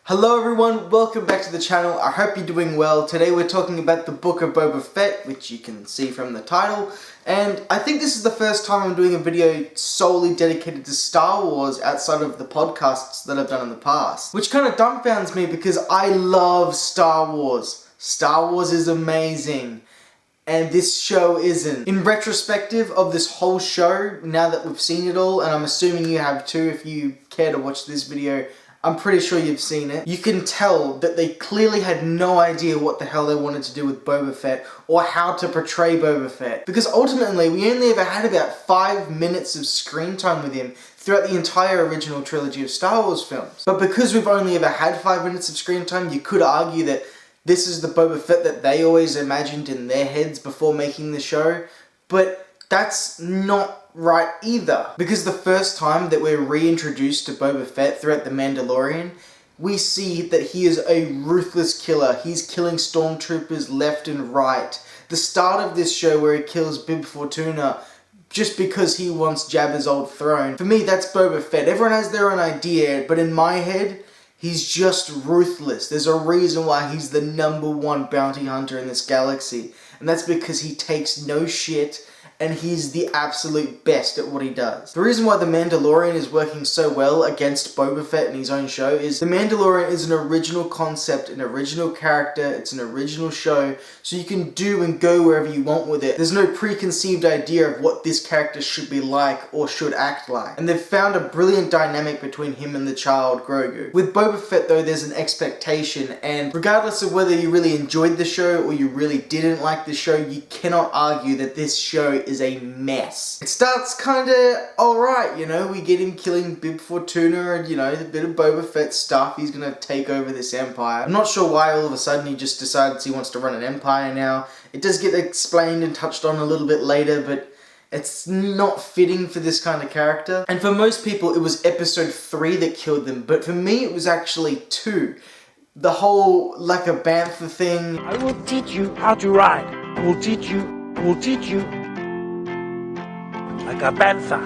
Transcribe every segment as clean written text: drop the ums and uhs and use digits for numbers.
Hello everyone, welcome back to the channel. I hope you're doing well. Today we're talking about the Book of Boba Fett, which you can see from the title. And I think this is the first time I'm doing a video solely dedicated to Star Wars outside of the podcasts that I've done in the past. Which kind of dumbfounds me because I love Star Wars. Star Wars is amazing. And this show isn't. In retrospective of this whole show, now that we've seen it all, and I'm assuming you have too if you care to watch this video, I'm pretty sure you've seen it. You can tell that they clearly had no idea what the hell they wanted to do with Boba Fett or how to portray Boba Fett. Because ultimately, we only ever had about 5 minutes of screen time with him throughout the entire original trilogy of Star Wars films. But because we've only ever had 5 minutes of screen time, you could argue that this is the Boba Fett that they always imagined in their heads before making the show. But that's not right either. Because the first time that we're reintroduced to Boba Fett throughout The Mandalorian, we see that he is a ruthless killer. He's killing stormtroopers left and right. The start of this show where he kills Bib Fortuna just because he wants Jabba's old throne. For me, that's Boba Fett. Everyone has their own idea, but in my head, he's just ruthless. There's a reason why he's the #1 bounty hunter in this galaxy. And that's because he takes no shit and he's the absolute best at what he does. The reason why The Mandalorian is working so well against Boba Fett in his own show is The Mandalorian is an original concept, an original character, it's an original show, so you can do and go wherever you want with it. There's no preconceived idea of what this character should be like or should act like. And they've found a brilliant dynamic between him and the child Grogu. With Boba Fett though, there's an expectation, and regardless of whether you really enjoyed the show or you really didn't like the show, you cannot argue that this show is a mess. It starts kinda alright, you know, we get him killing Bib Fortuna and, you know, a bit of Boba Fett stuff, he's gonna take over this empire. I'm not sure why all of a sudden he just decides he wants to run an empire now. It does get explained and touched on a little bit later, but it's not fitting for this kind of character. And for most people, it was episode 3 that killed them, but for me, it was actually 2. The whole, like a bantha thing. I will teach you how to ride. I will teach you. Like a panther.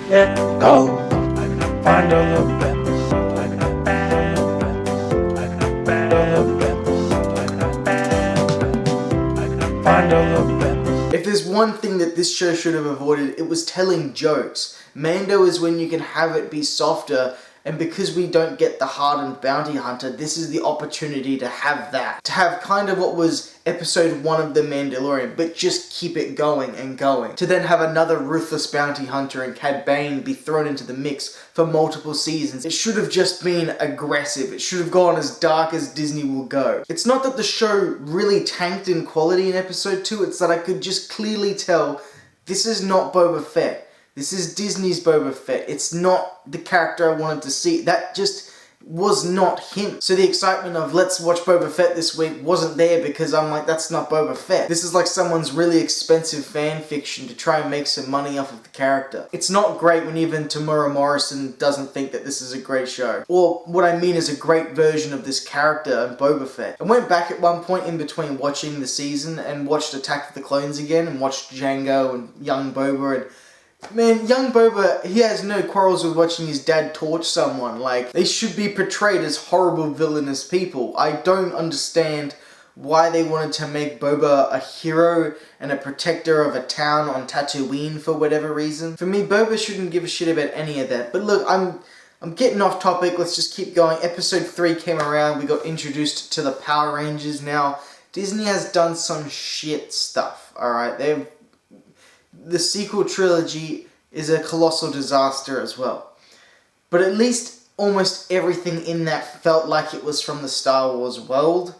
Yeah, go. Like a panther. Like a panther. Like a panther. Like a panther. Like a panther. If there's one thing that this show should have avoided, it was telling jokes. Mando is when you can have it be softer, and because we don't get the hardened bounty hunter, this is the opportunity to have that. To have kind of what was episode 1 of The Mandalorian, but just keep it going and going. To then have another ruthless bounty hunter and Cad Bane be thrown into the mix for multiple seasons. It should have just been aggressive. It should have gone as dark as Disney will go. It's not that the show really tanked in quality in episode 2, it's that I could just clearly tell this is not Boba Fett. This is Disney's Boba Fett. It's not the character I wanted to see. That just was not him. So the excitement of let's watch Boba Fett this week wasn't there because I'm like, that's not Boba Fett. This is like someone's really expensive fan fiction to try and make some money off of the character. It's not great when even Tamura Morrison doesn't think that this is a great show. Or what I mean is a great version of this character and Boba Fett. I went back at one point in between watching the season and watched Attack of the Clones again and watched Jango and young Boba, and man, young Boba, he has no quarrels with watching his dad torch someone. Like, they should be portrayed as horrible villainous people. I don't understand why they wanted to make Boba a hero and a protector of a town on Tatooine for whatever reason. For me, Boba shouldn't give a shit about any of that. But look, I'm getting off topic, let's just keep going. Episode 3 came around, we got introduced to the Power Rangers. Now, Disney has done some shit stuff, alright? The sequel trilogy is a colossal disaster as well. But at least almost everything in that felt like it was from the Star Wars world.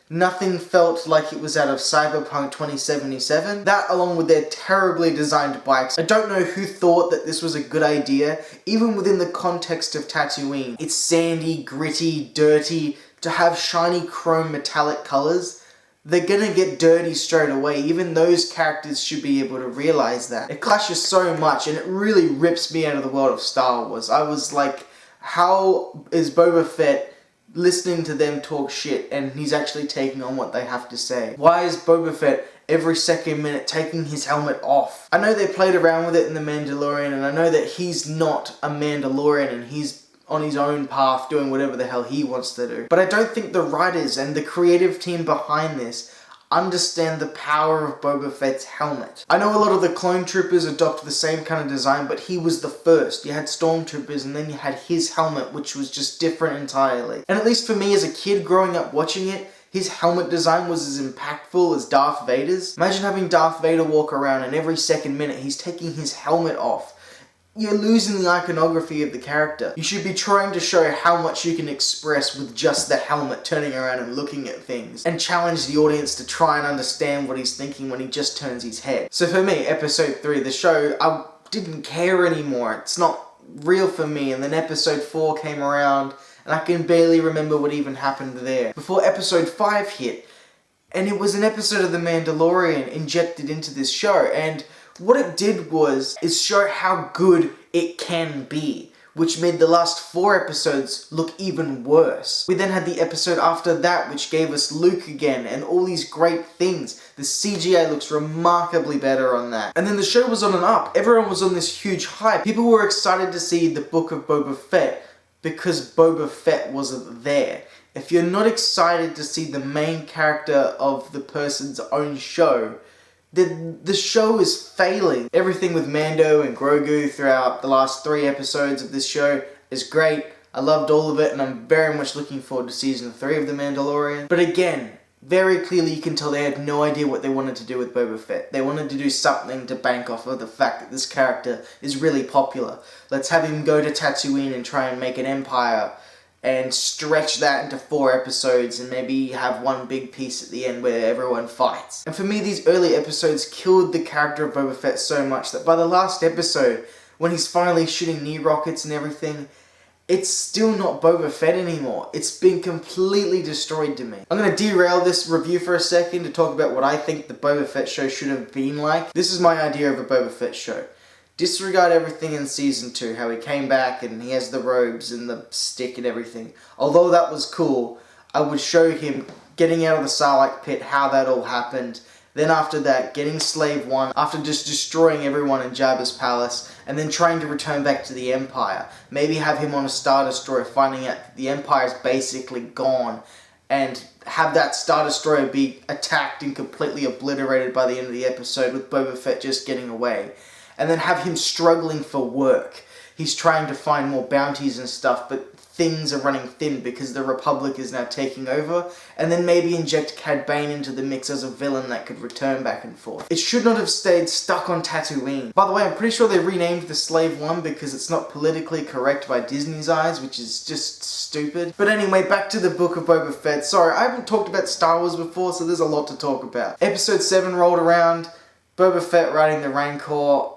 Nothing felt like it was out of Cyberpunk 2077. That along with their terribly designed bikes. I don't know who thought that this was a good idea, even within the context of Tatooine. It's sandy, gritty, dirty. To have shiny chrome metallic colors, they're gonna get dirty straight away. Even those characters should be able to realize that. It clashes so much and it really rips me out of the world of Star Wars. I was like, how is Boba Fett listening to them talk shit and he's actually taking on what they have to say? Why is Boba Fett every second minute taking his helmet off? I know they played around with it in The Mandalorian, and I know that he's not a Mandalorian and he's on his own path doing whatever the hell he wants to do. But I don't think the writers and the creative team behind this understand the power of Boba Fett's helmet. I know a lot of the clone troopers adopt the same kind of design, but he was the first. You had stormtroopers and then you had his helmet, which was just different entirely. And at least for me as a kid growing up watching it, his helmet design was as impactful as Darth Vader's. Imagine having Darth Vader walk around and every second minute he's taking his helmet off. You're losing the iconography of the character. You should be trying to show how much you can express with just the helmet turning around and looking at things, and challenge the audience to try and understand what he's thinking when he just turns his head. So for me, episode 3, the show, I didn't care anymore. It's not real for me. And then episode 4 came around and I can barely remember what even happened there. Before episode 5 hit, and it was an episode of The Mandalorian injected into this show, and what it did is show how good it can be, which made the last 4 episodes look even worse. We then had the episode after that, which gave us Luke again, and all these great things. The CGI looks remarkably better on that. And then the show was on an up. Everyone was on this huge hype. People were excited to see the Book of Boba Fett because Boba Fett wasn't there. If you're not excited to see the main character of the person's own show, the show is failing. Everything with Mando and Grogu throughout the last 3 episodes of this show is great. I loved all of it, and I'm very much looking forward to season 3 of The Mandalorian. But again, very clearly you can tell they had no idea what they wanted to do with Boba Fett. They wanted to do something to bank off of the fact that this character is really popular. Let's have him go to Tatooine and try and make an empire, and stretch that into 4 episodes and maybe have one big piece at the end where everyone fights. And for me, these early episodes killed the character of Boba Fett so much that by the last episode, when he's finally shooting knee rockets and everything, it's still not Boba Fett anymore. It's been completely destroyed to me. I'm going to derail this review for a second to talk about what I think the Boba Fett show should have been like. This is my idea of a Boba Fett show. Disregard everything in season 2, how he came back and he has the robes and the stick and everything. Although that was cool, I would show him getting out of the Sarlacc pit, how that all happened. Then after that, getting Slave One, after just destroying everyone in Jabba's palace, and then trying to return back to the Empire. Maybe have him on a Star Destroyer, finding out that the Empire's basically gone, and have that Star Destroyer be attacked and completely obliterated by the end of the episode, with Boba Fett just getting away. And then have him struggling for work. He's trying to find more bounties and stuff, but things are running thin because the Republic is now taking over. And then maybe inject Cad Bane into the mix as a villain that could return back and forth. It should not have stayed stuck on Tatooine. By the way, I'm pretty sure they renamed the Slave One because it's not politically correct by Disney's eyes, which is just stupid. But anyway, back to the Book of Boba Fett. Sorry, I haven't talked about Star Wars before, so there's a lot to talk about. Episode 7 rolled around. Boba Fett riding the Rancor.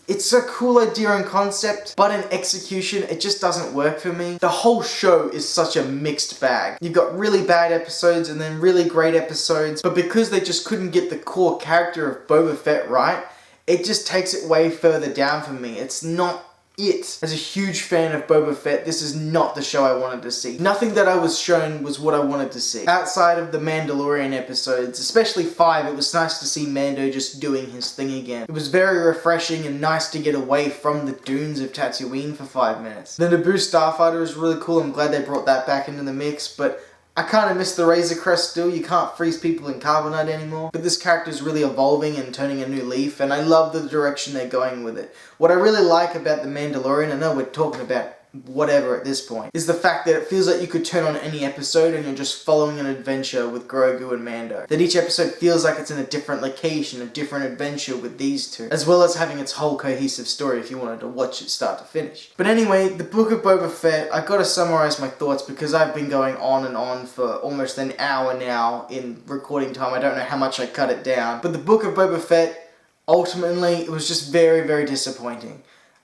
It's a cool idea and concept, but in execution, it just doesn't work for me. The whole show is such a mixed bag. You've got really bad episodes and then really great episodes, but because they just couldn't get the core character of Boba Fett right, it just takes it way further down for me. It's not it. As a huge fan of Boba Fett, this is not the show I wanted to see. Nothing that I was shown was what I wanted to see. Outside of the Mandalorian episodes, especially 5, it was nice to see Mando just doing his thing again. It was very refreshing and nice to get away from the dunes of Tatooine for 5 minutes. The Naboo Starfighter is really cool. I'm glad they brought that back into the mix, but I kind of miss the Razor Crest still. You can't freeze people in carbonite anymore. But this character is really evolving and turning a new leaf, and I love the direction they're going with it. What I really like about The Mandalorian, I know we're talking about whatever at this point, is the fact that it feels like you could turn on any episode and you're just following an adventure with Grogu and Mando. That each episode feels like it's in a different location, a different adventure with these two, as well as having its whole cohesive story if you wanted to watch it start to finish. But anyway, the Book of Boba Fett, I gotta summarize my thoughts because I've been going on and on for almost an hour now in recording time. I don't know how much I cut it down. But the Book of Boba Fett, ultimately, it was just very, very disappointing.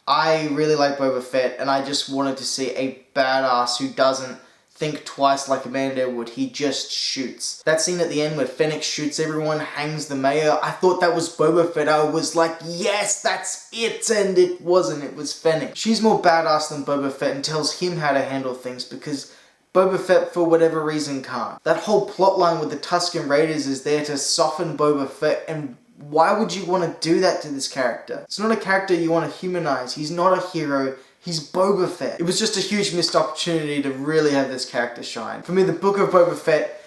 I really like Boba Fett, and I just wanted to see a badass who doesn't think twice like a Mando would. He just shoots. That scene at the end where Fennec shoots everyone, hangs the mayor, I thought that was Boba Fett. I was like, yes, that's it, and it wasn't. It was Fennec. She's more badass than Boba Fett and tells him how to handle things because Boba Fett, for whatever reason, can't. That whole plotline with the Tusken Raiders is there to soften Boba Fett, and why would you want to do that to this character? It's not a character you want to humanize. He's not a hero. He's Boba Fett. It was just a huge missed opportunity to really have this character shine. For me, the Book of Boba Fett,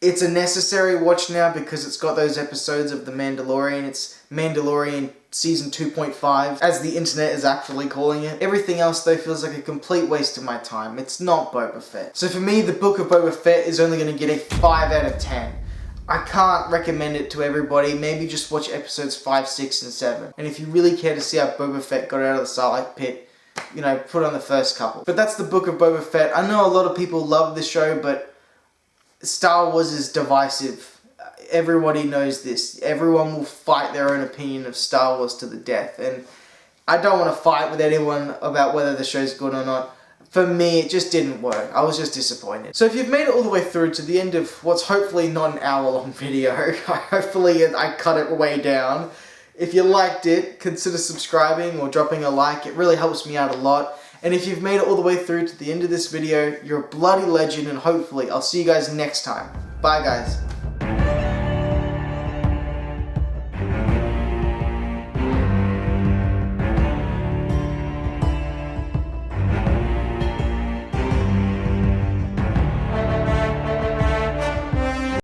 it's a necessary watch now because it's got those episodes of The Mandalorian. It's Mandalorian Season 2.5, as the internet is actually calling it. Everything else, though, feels like a complete waste of my time. It's not Boba Fett. So for me, the Book of Boba Fett is only going to get a 5 out of 10. I can't recommend it to everybody. Maybe just watch episodes 5, 6, and 7. And if you really care to see how Boba Fett got out of the Sarlacc pit, you know, put on the first couple. But that's the Book of Boba Fett. I know a lot of people love the show, but Star Wars is divisive. Everybody knows this. Everyone will fight their own opinion of Star Wars to the death. And I don't want to fight with anyone about whether the show's good or not. For me, it just didn't work. I was just disappointed. So if you've made it all the way through to the end of what's hopefully not an hour-long video, hopefully I cut it way down. If you liked it, consider subscribing or dropping a like. It really helps me out a lot. And if you've made it all the way through to the end of this video, you're a bloody legend, and hopefully I'll see you guys next time. Bye guys.